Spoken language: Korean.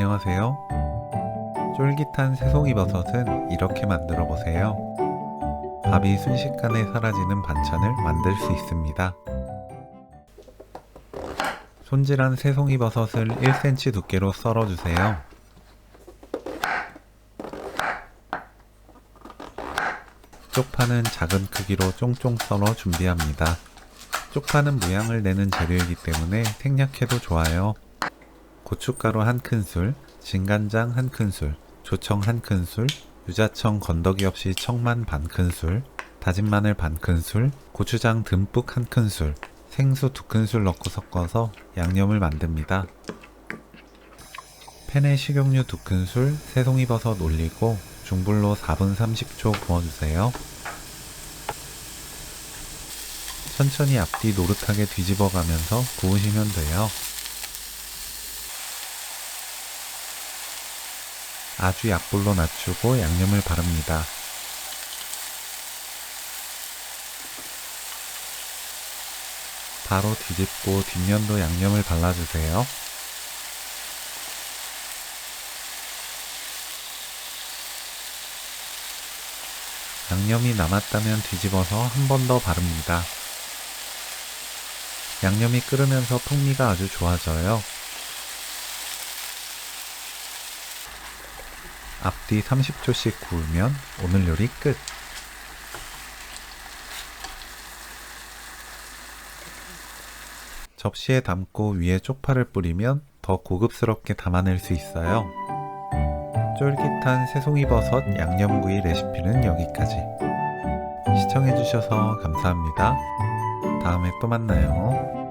안녕하세요. 쫄깃한 새송이버섯은 이렇게 만들어 보세요. 밥이 순식간에 사라지는 반찬을 만들 수 있습니다. 손질한 새송이버섯을 1cm 두께로 썰어주세요. 쪽파는 작은 크기로 쫑쫑 썰어 준비합니다. 쪽파는 모양을 내는 재료이기 때문에 생략해도 좋아요. 고춧가루 1큰술, 진간장 1큰술, 조청 1큰술, 유자청 건더기 없이 청만 반큰술, 다진 마늘 반큰술, 고추장 듬뿍 1큰술, 생수 2큰술 넣고 섞어서 양념을 만듭니다. 팬에 식용유 2큰술, 새송이버섯 올리고 중불로 4분 30초 구워주세요. 천천히 앞뒤 노릇하게 뒤집어 가면서 구우시면 돼요. 아주 약불로 낮추고 양념을 바릅니다. 바로 뒤집고 뒷면도 양념을 발라주세요. 양념이 남았다면 뒤집어서 한 번 더 바릅니다. 양념이 끓으면서 풍미가 아주 좋아져요. 앞뒤 30초씩 구우면 오늘 요리 끝! 접시에 담고 위에 쪽파를 뿌리면 더 고급스럽게 담아낼 수 있어요. 쫄깃한 새송이버섯 양념구이 레시피는 여기까지. 시청해주셔서 감사합니다. 다음에 또 만나요.